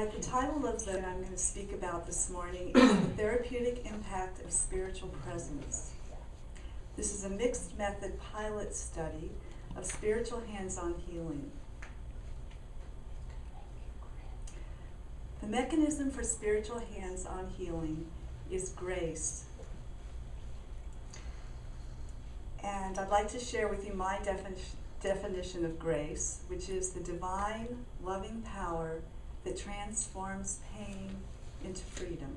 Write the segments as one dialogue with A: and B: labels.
A: The title of the I'm going to speak about this morning is the therapeutic impact of spiritual presence. This is a mixed method pilot study of spiritual hands-on healing. The mechanism for spiritual hands-on healing is grace. And I'd like to share with you my definition of grace, which is the divine, loving power that transforms pain into freedom.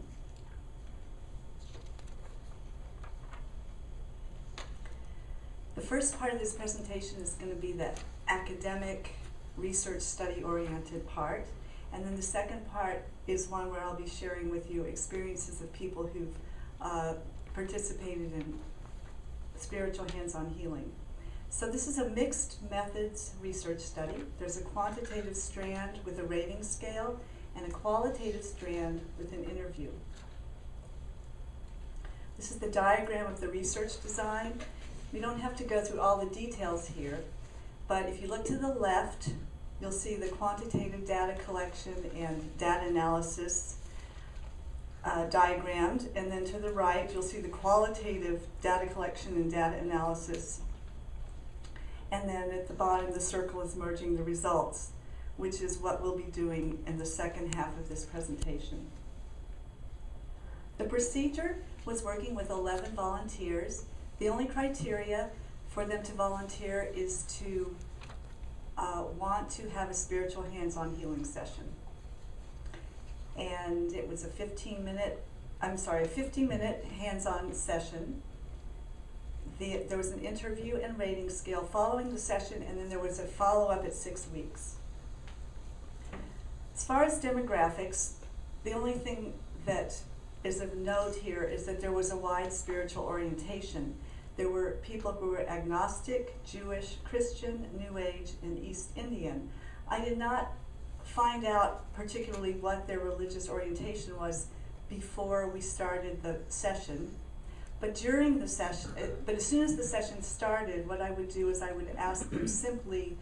A: The first part of this presentation is going to be the academic, research study-oriented part, and then the second part is one where I'll be sharing with you experiences of people who've participated in spiritual hands-on healing. So this is a mixed methods research study. There's a quantitative strand with a rating scale and a qualitative strand with an interview. This is the diagram of the research design. We don't have to go through all the details here, but if you look to the left, you'll see the quantitative data collection and data analysis diagrammed, and then to the right, you'll see the qualitative data collection and data analysis. And then at the bottom, the circle is merging the results, which is what we'll be doing in the second half of this presentation. The procedure was working with 11 volunteers. The only criteria for them to volunteer is to want to have a spiritual hands-on healing session. And it was a 15-minute hands-on session. There was an interview and rating scale following the session, and then there was a follow-up at 6 weeks. As far as demographics, the only thing that is of note here is that there was a wide spiritual orientation. There were people who were agnostic, Jewish, Christian, New Age, and East Indian. I did not find out particularly what their religious orientation was before we started the session. But during the session, as soon as the session started, what I would do is I would ask them simply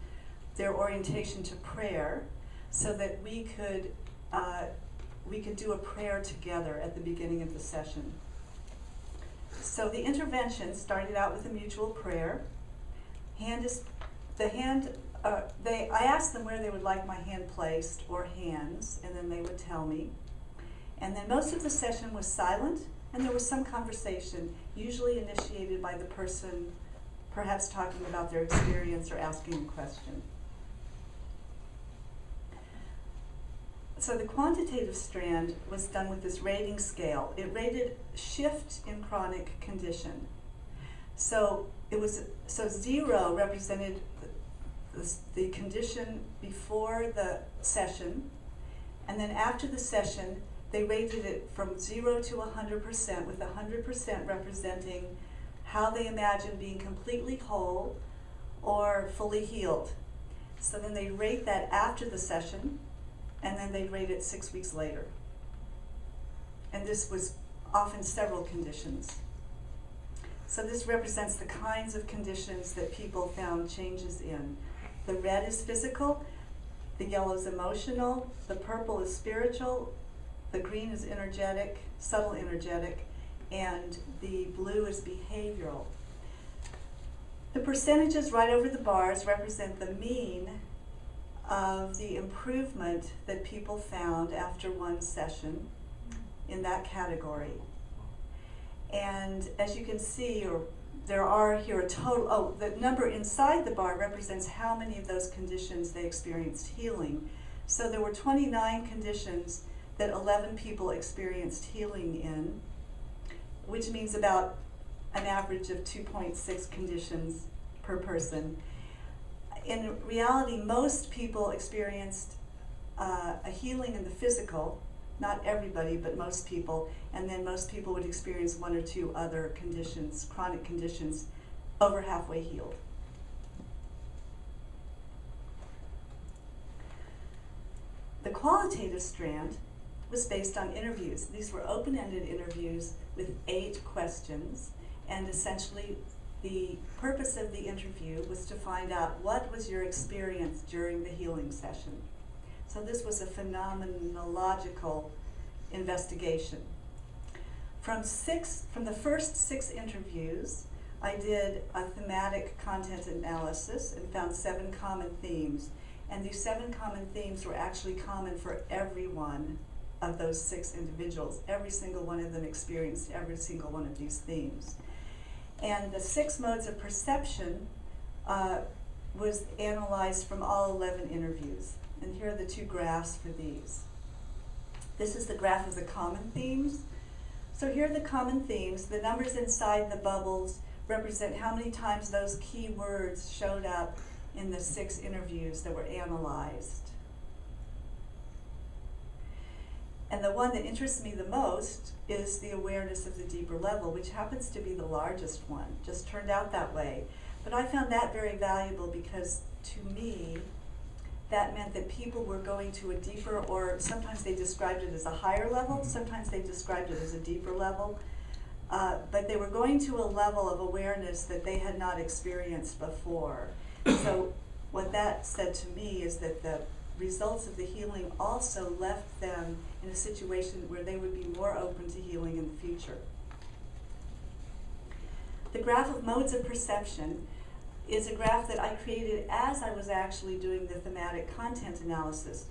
A: their orientation to prayer, so that we could do a prayer together at the beginning of the session. So the intervention started out with a mutual prayer. I asked them where they would like my hand placed or hands, and then they would tell me. And then most of the session was silent, and there was some conversation, usually initiated by the person perhaps talking about their experience or asking a question. So the quantitative strand was done with this rating scale. It rated shift in chronic condition. So 0 represented the condition before the session, and then after the session, they rated it from 0 to 100%, with 100% representing how they imagine being completely whole or fully healed. So then they rate that after the session, and then they rate it 6 weeks later. And this was often several conditions. So this represents the kinds of conditions that people found changes in. The red is physical, the yellow is emotional, the purple is spiritual, the green is energetic, subtle energetic, and the blue is behavioral. The percentages right over the bars represent the mean of the improvement that people found after one session in that category. And as you can see, there are here a total, the number inside the bar represents how many of those conditions they experienced healing. So there were 29 conditions that 11 people experienced healing in, which means about an average of 2.6 conditions per person. In reality, most people experienced a healing in the physical, not everybody, but most people, and then most people would experience one or two other conditions, chronic conditions, over halfway healed. The qualitative strand was based on interviews. These were open-ended interviews with 8 questions, and essentially the purpose of the interview was to find out what was your experience during the healing session. So this was a phenomenological investigation. From the first 6 interviews, I did a thematic content analysis and found 7 common themes. And these 7 common themes were actually common for every one of those 6 individuals. Every single one of them experienced every single one of these themes. And the 6 modes of perception was analyzed from all 11 interviews. And here are the 2 graphs for these. This is the graph of the common themes. So here are the common themes. The numbers inside the bubbles represent how many times those key words showed up in the 6 interviews that were analyzed. And the one that interests me the most is the awareness of the deeper level, which happens to be the largest one. Just turned out that way. But I found that very valuable because, to me, that meant that people were going to a deeper, or sometimes they described it as a higher level, sometimes they described it as a deeper level, but they were going to a level of awareness that they had not experienced before. So what that said to me is that the results of the healing also left them in a situation where they would be more open to healing in the future. The graph of modes of perception is a graph that I created as I was actually doing the thematic content analysis.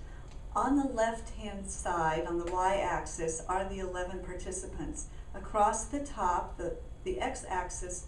A: On the left-hand side, on the y-axis, are the 11 participants. Across the top, the x-axis,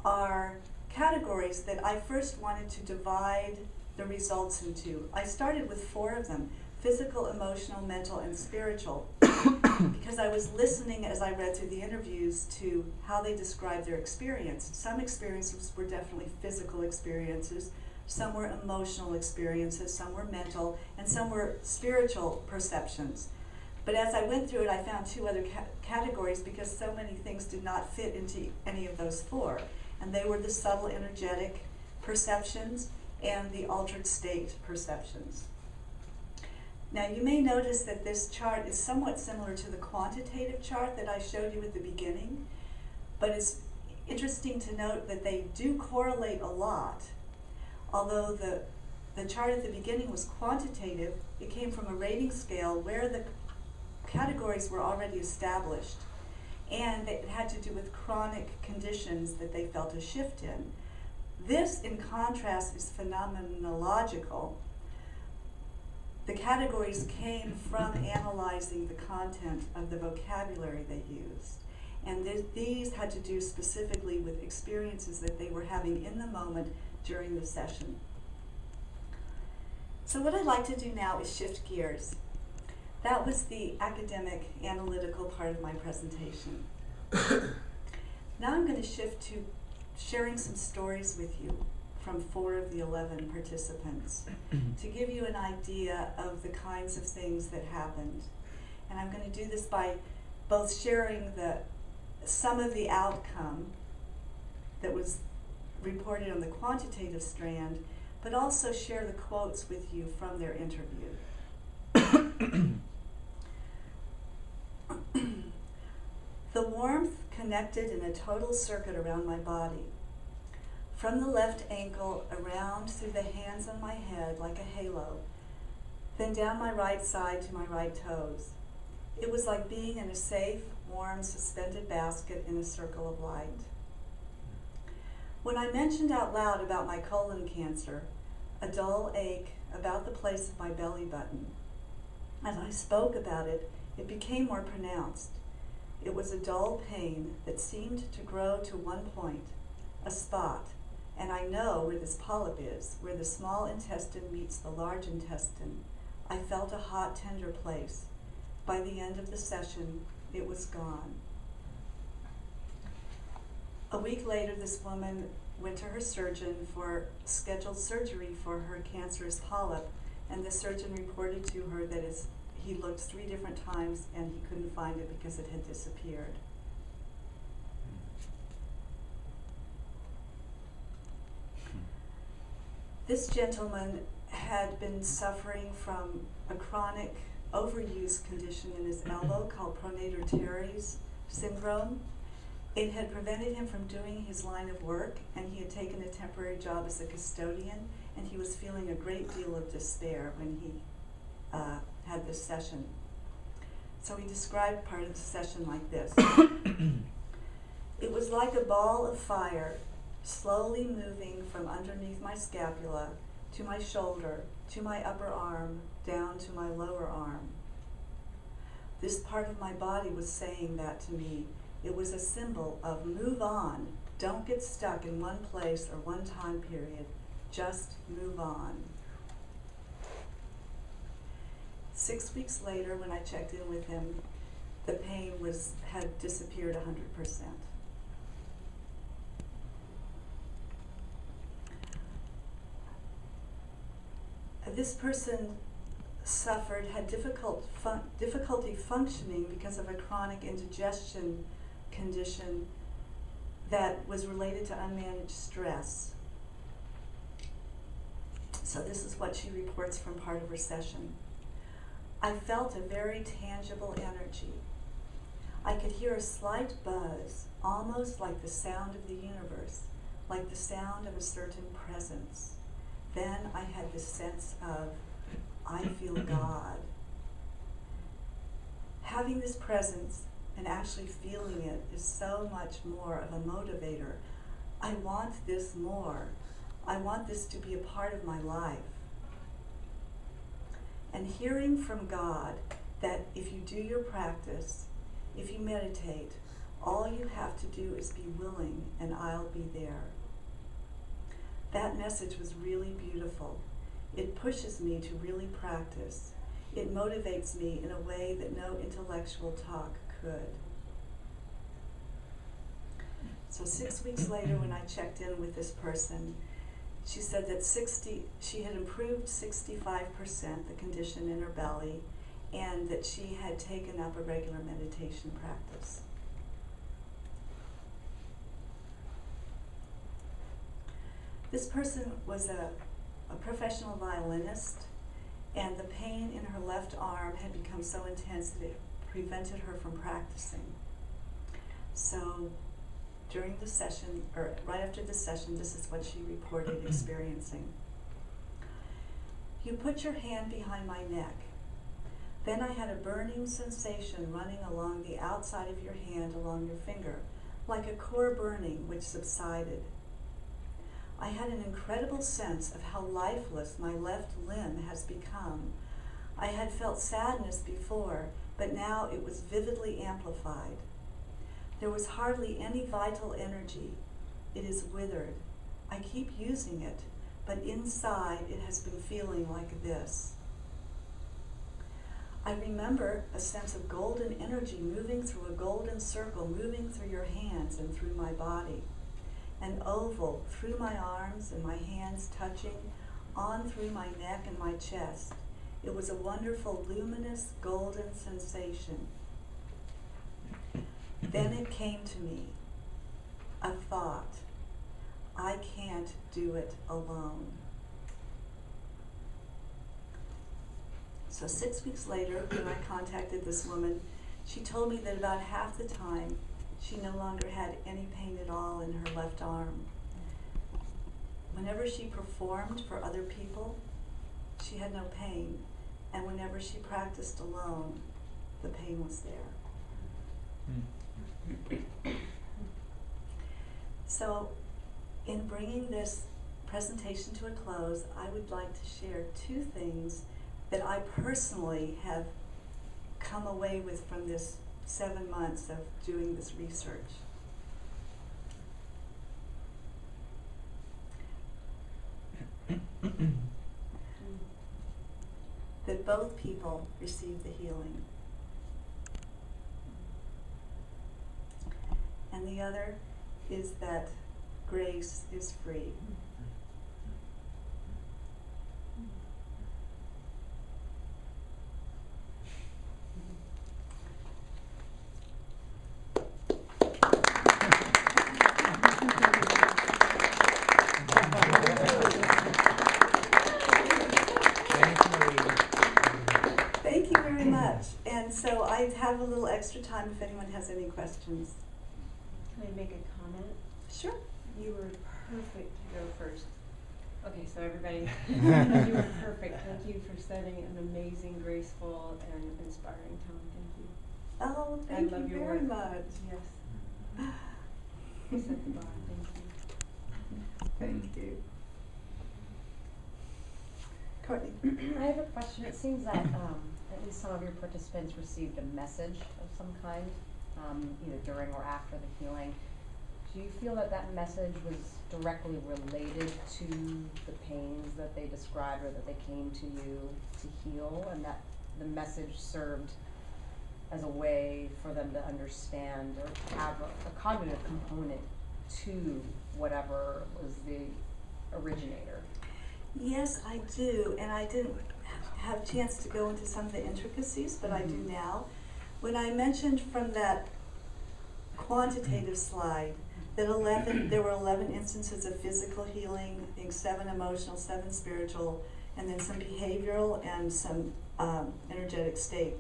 A: are categories that I first wanted to divide the results into. I started with 4 of them: physical, emotional, mental, and spiritual, because I was listening as I read through the interviews to how they described their experience. Some experiences were definitely physical experiences, some were emotional experiences, some were mental, and some were spiritual perceptions. But as I went through it, I found 2 other categories because so many things did not fit into any of those 4. And they were the subtle energetic perceptions and the altered state perceptions. Now you may notice that this chart is somewhat similar to the quantitative chart that I showed you at the beginning, but it's interesting to note that they do correlate a lot. Although the chart at the beginning was quantitative, it came from a rating scale where the categories were already established, and it had to do with chronic conditions that they felt a shift in. This, in contrast, is phenomenological. The categories came from analyzing the content of the vocabulary they used. And these had to do specifically with experiences that they were having in the moment during the session. So what I'd like to do now is shift gears. That was the academic, analytical part of my presentation. Now I'm going to shift to sharing some stories with you from 4 of the 11 participants to give you an idea of the kinds of things that happened. And I'm going to do this by both sharing some of the outcome that was reported on the quantitative strand, but also share the quotes with you from their interview. The warmth connected in a total circuit around my body. From the left ankle around through the hands on my head like a halo, then down my right side to my right toes. It was like being in a safe, warm, suspended basket in a circle of light. When I mentioned out loud about my colon cancer, a dull ache about the place of my belly button, as I spoke about it, it became more pronounced. It was a dull pain that seemed to grow to one point, a spot, and I know where this polyp is, where the small intestine meets the large intestine. I felt a hot, tender place. By the end of the session, it was gone. A week later, this woman went to her surgeon for scheduled surgery for her cancerous polyp, and the surgeon reported to her that he looked 3 different times and he couldn't find it because it had disappeared. This gentleman had been suffering from a chronic overuse condition in his elbow called pronator teres syndrome. It had prevented him from doing his line of work, and he had taken a temporary job as a custodian, and he was feeling a great deal of despair when he had this session. So he described part of the session like this. It was like a ball of fire slowly moving from underneath my scapula to my shoulder, to my upper arm, down to my lower arm. This part of my body was saying that to me. It was a symbol of move on. Don't get stuck in one place or one time period. Just move on. 6 weeks later, when I checked in with him, the pain had disappeared 100%. This person had difficulty functioning because of a chronic indigestion condition that was related to unmanaged stress. So this is what she reports from part of her session. I felt a very tangible energy. I could hear a slight buzz, almost like the sound of the universe, like the sound of a certain presence. Then I had this sense of, I feel God. Having this presence and actually feeling it is so much more of a motivator. I want this more. I want this to be a part of my life. And hearing from God that if you do your practice, if you meditate, all you have to do is be willing and I'll be there. That message was really beautiful. It pushes me to really practice. It motivates me in a way that no intellectual talk could. So 6 weeks later, when I checked in with this person, she said that she had improved 65% the condition in her belly, and that she had taken up a regular meditation practice. This person was a professional violinist, and the pain in her left arm had become so intense that it prevented her from practicing. So during the session, or right after the session, this is what she reported experiencing. You put your hand behind my neck. Then I had a burning sensation running along the outside of your hand along your finger, like a core burning which subsided. I had an incredible sense of how lifeless my left limb has become. I had felt sadness before, but now it was vividly amplified. There was hardly any vital energy. It is withered. I keep using it, but inside it has been feeling like this. I remember a sense of golden energy moving through a golden circle, moving through your hands and through my body. An oval through my arms and my hands touching, on through my neck and my chest. It was a wonderful, luminous, golden sensation. Then it came to me, a thought. I can't do it alone. So 6 weeks later, when I contacted this woman, she told me that about half the time, she no longer had any pain at all in her left arm. Whenever she performed for other people, she had no pain. And whenever she practiced alone, the pain was there. So, in bringing this presentation to a close, I would like to share two things that I personally have come away with from this 7 months of doing this research. That both people receive the healing. And the other is that grace is free. Thank you very much. And so I have a little extra time if anyone has any questions.
B: Can I make a comment?
A: Sure.
B: You were perfect to go first. Okay, so everybody, you were perfect. Thank you for setting an amazing, graceful, and inspiring tone. Thank you.
A: Oh,
B: I
A: thank
B: love
A: you
B: your
A: very
B: work.
A: much.
B: Yes. You set the bar. Thank you.
A: Thank you. Courtney.
C: I have a question. It seems that at least some of your participants received a message of some kind, either during or after the healing. Do you feel that that message was directly related to the pains that they described or that they came to you to heal, and that the message served as a way for them to understand or have a cognitive component to whatever was the originator?
A: Yes, I do, and I didn't have a chance to go into some of the intricacies, but I do now. When I mentioned from that quantitative slide that there were 11 instances of physical healing, I think 7 emotional, 7 spiritual, and then some behavioral and some energetic state.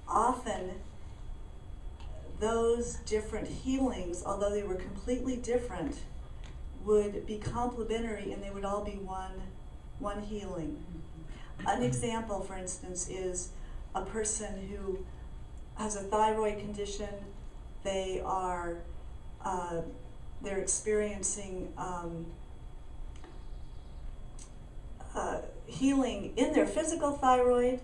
A: Often, those different healings, although they were completely different, would be complementary, and they would all be one healing. An example, for instance, is a person who has a thyroid condition. They're experiencing healing in their physical thyroid,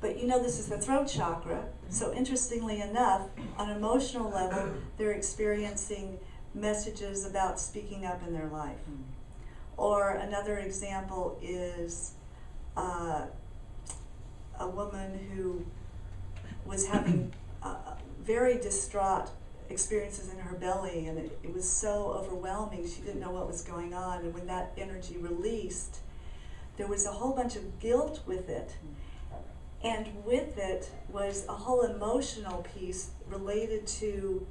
A: but you know this is the throat chakra, so interestingly enough, on an emotional level, they're experiencing messages about speaking up in their life. Or another example is a woman who was having very distraught experiences in her belly, and it was so overwhelming, she didn't know what was going on, and when that energy released, there was a whole bunch of guilt with it, and with it was a whole emotional piece related to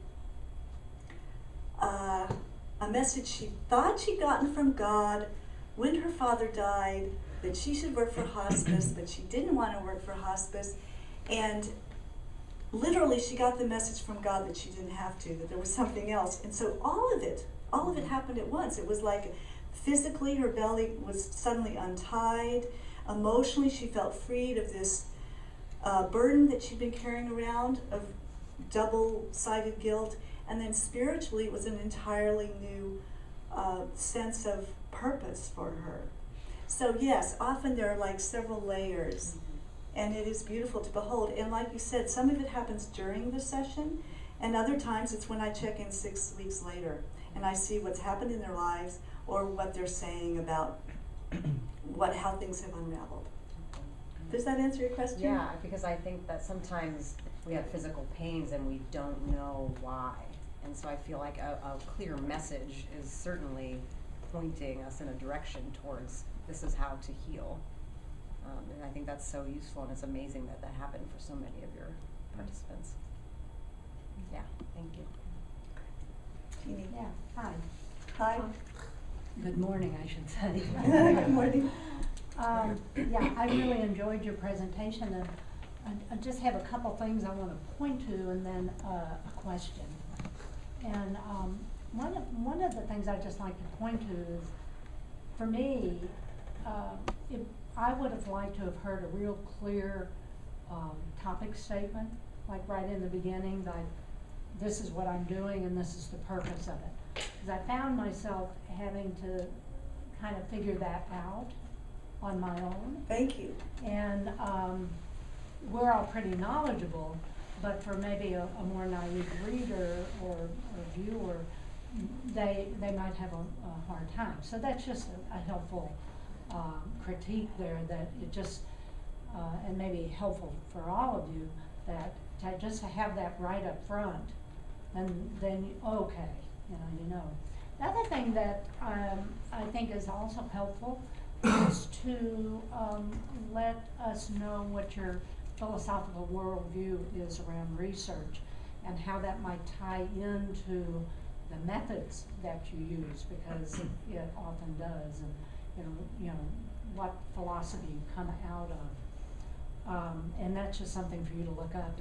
A: a message she thought she'd gotten from God when her father died, that she should work for hospice, but she didn't want to work for hospice, and literally she got the message from God that she didn't have to, that there was something else. And so all of it happened at once. It was like physically her belly was suddenly untied, emotionally she felt freed of this burden that she'd been carrying around of double-sided guilt, and then spiritually it was an entirely new sense of purpose for her. So yes, often there are like several layers, and it is beautiful to behold. And like you said, some of it happens during the session, and other times it's when I check in 6 weeks later and I see what's happened in their lives or what they're saying about how things have unraveled. Does that answer your question?
C: Yeah, because I think that sometimes we have physical pains and we don't know why. And so I feel like a clear message is certainly pointing us in a direction towards this is how to heal. And I think that's so useful, and it's amazing that that happened for so many of your participants. Yeah, thank you.
A: Jeannie.
D: Yeah, hi.
A: Hi.
D: Good morning, I should say.
A: Good morning.
D: Yeah, I really enjoyed your presentation, and I just have a couple things I want to point to, and then a question. And one of the things I'd just like to point to is, for me, I would have liked to have heard a real clear topic statement, like right in the beginning, like this is what I'm doing and this is the purpose of it. Because I found myself having to kind of figure that out on my own.
A: Thank you.
D: And we're all pretty knowledgeable, but for maybe a more naive reader or viewer, they might have a hard time. So that's just a helpful critique there, that it just, and maybe helpful for all of you, that just to have that right up front, and then, okay, you know. The other thing that I think is also helpful is to let us know what your philosophical worldview is around research, and how that might tie into the methods that you use, because it often does, and you know what philosophy you come out of, and that's just something for you to look up,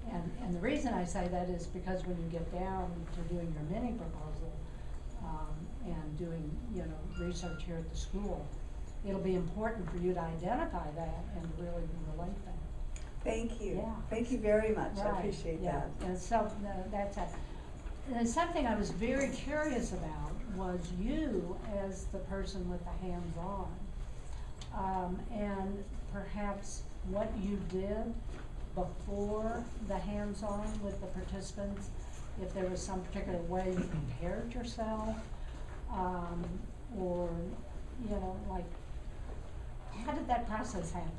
D: and the reason I say that is because when you get down to doing your mini proposal, and doing, research here at the school, it'll be important for you to identify that and really relate that.
A: Thank you.
D: Yeah.
A: Thank you very much. I
D: Right,
A: appreciate
D: yeah.
A: that.
D: And so that's a, and something I was very curious about was you as the person with the hands-on, and perhaps what you did before the hands-on with the participants, if there was some particular way you prepared yourself, or, like, how did that process happen?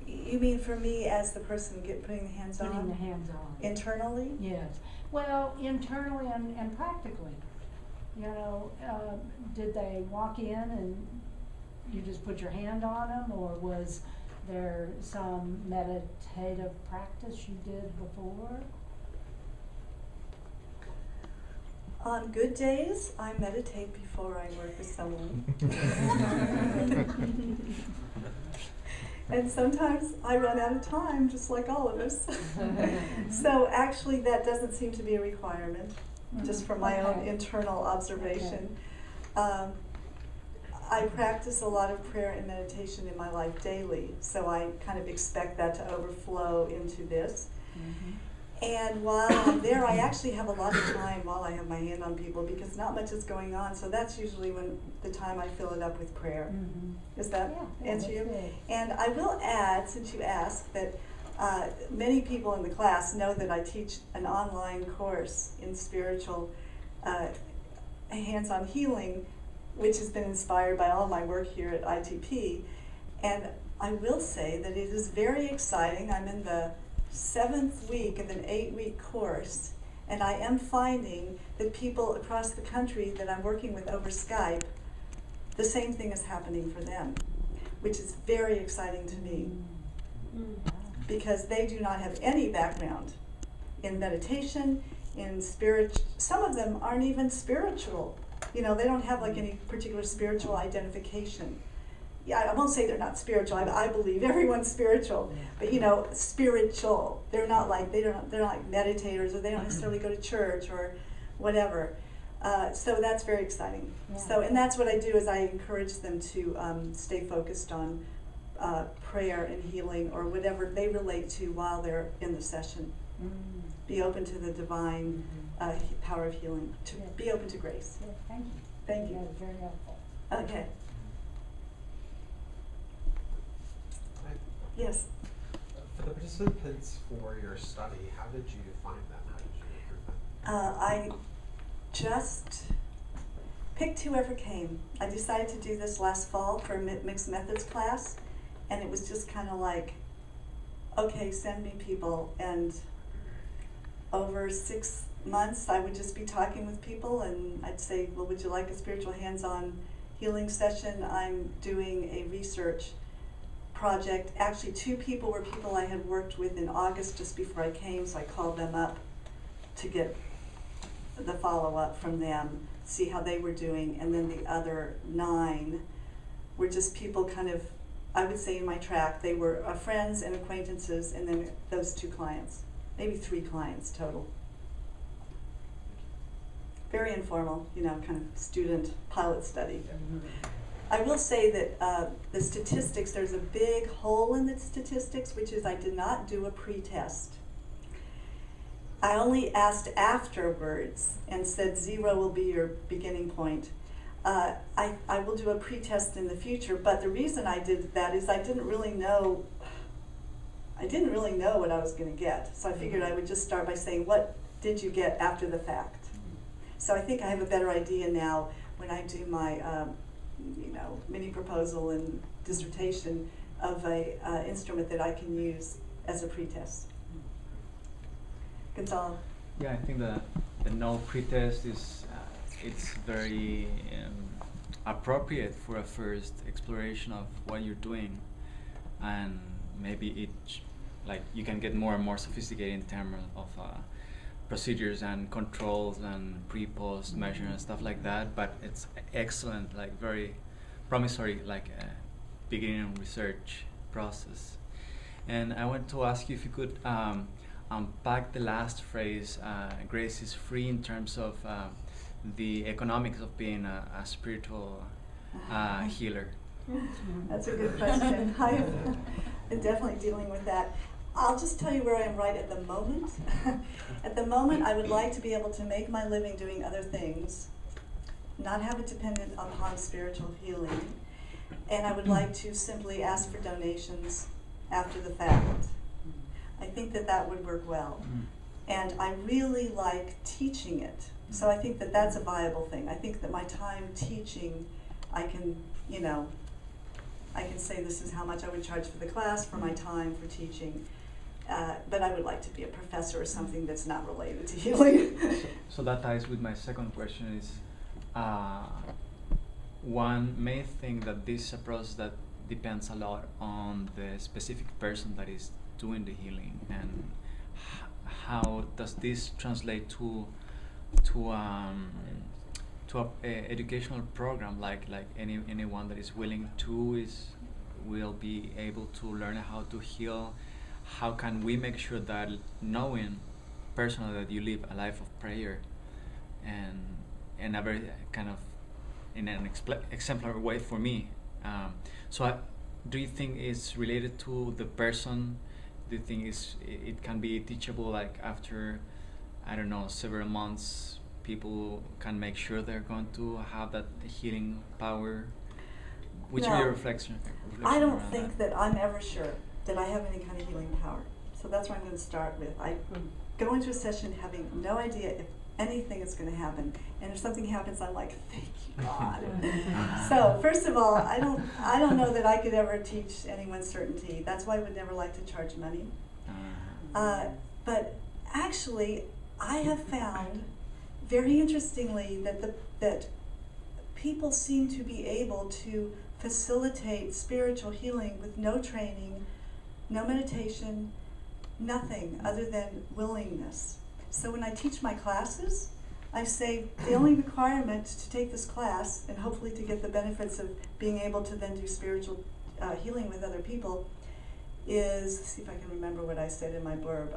A: You mean for me as the person putting the hands on?
D: Putting the hands on.
A: Internally?
D: Yes. Well, internally and practically. Did they walk in and you just put your hand on them, or was there some meditative practice you did before?
A: On good days, I meditate before I work with someone. And sometimes I run out of time, just like all of us. So actually, that doesn't seem to be a requirement, just from my own internal observation. I practice a lot of prayer and meditation in my life daily, so I kind of expect that to overflow into this. And while I'm there, I actually have a lot of time while I have my hand on people, because not much is going on, so that's usually when the time I fill it up with prayer. Does that answer you? And I will add, since you asked, that many people in the class know that I teach an online course in spiritual hands-on healing, which has been inspired by all my work here at ITP. And I will say that it is very exciting. I'm in the 7th week of an 8-week course, and I am finding that people across the country that I'm working with over Skype, the same thing is happening for them, which is very exciting to me, because they do not have any background in meditation, in spirit. Some of them aren't even spiritual. They don't have like any particular spiritual identification. Yeah, I won't say they're not spiritual. I believe everyone's spiritual, but spiritual. They're not like they're not like meditators, or they don't necessarily go to church or whatever. So that's very exciting.
D: Yeah.
A: So, and that's what I do, is I encourage them to stay focused on prayer and healing, or whatever they relate to while they're in the session. Be open to the divine power of healing. To be open to grace.
D: Yeah, thank you.
A: Thank you.
D: That was very helpful.
A: Okay. Yes.
E: For the participants for your study, how did you find them? How did you recruit them?
A: I just picked whoever came. I decided to do this last fall for a mixed methods class, and it was just kind of like, okay, send me people. And over 6 months, I would just be talking with people, and I'd say, well, would you like a spiritual hands-on healing session? I'm doing a research project. Actually, 2 people were people I had worked with in August just before I came, so I called them up to get the follow-up from them, see how they were doing. And then the other 9 were just people kind of, I would say in my track, they were friends and acquaintances, and then those 2 clients, maybe 3 clients total. Very informal, kind of student pilot study. I will say that the statistics, there's a big hole in the statistics, which is I did not do a pre-test. I only asked afterwards and said 0 will be your beginning point. I will do a pre-test in the future, but the reason I did that is I didn't really know what I was going to get. So I figured I would just start by saying, what did you get after the fact? So I think I have a better idea now when I do my mini proposal and dissertation of a instrument that I can use as a pretest. Gonzalo?
F: Yeah, I think the no pretest is it's very appropriate for a first exploration of what you're doing, and maybe you can get more and more sophisticated in terms of procedures and controls and pre-post measure and stuff like that, but it's excellent, like very promissory, like beginning research process. And I want to ask you if you could unpack the last phrase, grace is free, in terms of the economics of being a spiritual healer?
A: That's a good question. I've been definitely dealing with that. I'll just tell you where I am right at the moment. At the moment, I would like to be able to make my living doing other things, not have it dependent upon spiritual healing, and I would like to simply ask for donations after the fact. I think that that would work well. And I really like teaching it. So I think that that's a viable thing. I think that my time teaching, I can, you know, I can say this is how much I would charge for the class, for my time for teaching. But I would like to be a professor or something that's not related to healing.
F: So that ties with my second question is, one may think that this is a process that depends a lot on the specific person that is doing the healing, and how does this translate to a educational program like anyone that is willing to will be able to learn how to heal? How can we make sure that, knowing personally that you live a life of prayer and a very kind of in an exemplary way for me, do you think it's related to the person? Do you think it can be teachable, like after, I don't know, several months, people can make sure they're going to have that healing power? Which are your reflection
A: I don't
F: around
A: think that I'm ever sure that I have any kind of healing power. So that's what I'm going to start with. I go into a session having no idea if anything is going to happen, and if something happens, I'm like, thank you, God. So first of all, I don't know that I could ever teach anyone certainty. That's why I would never like to charge money. But actually, I have found, very interestingly, that people seem to be able to facilitate spiritual healing with no training, no meditation, nothing other than willingness. So when I teach my classes, I say the only requirement to take this class, and hopefully to get the benefits of being able to then do spiritual healing with other people, is, see if I can remember what I said in my blurb,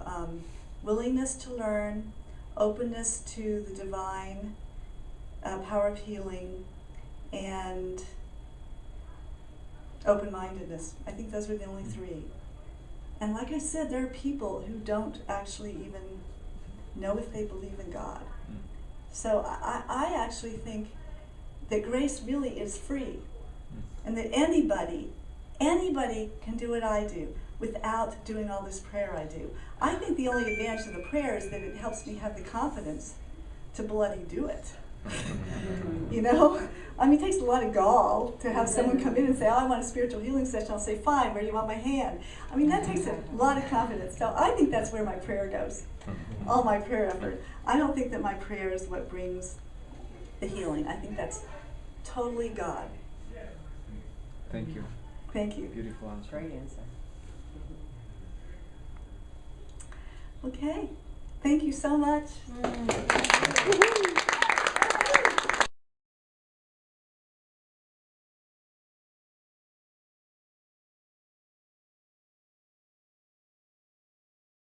A: willingness to learn, openness to the divine power of healing, and open-mindedness. I think those are the only three. And like I said, there are people who don't actually even know if they believe in God. So I actually think that grace really is free, and that anybody can do what I do without doing all this prayer I do. I think the only advantage of the prayer is that it helps me have the confidence to bloody do it. You know? I mean, it takes a lot of gall to have someone come in and say, oh, I want a spiritual healing session. I'll say, fine, where do you want my hand? I mean, that takes a lot of confidence. So I think that's where my prayer goes, all my prayer effort. I don't think that my prayer is what brings the healing. I think that's totally God.
F: Thank you.
A: Thank you.
F: Beautiful answer.
C: Great answer.
A: Okay. Thank you so much.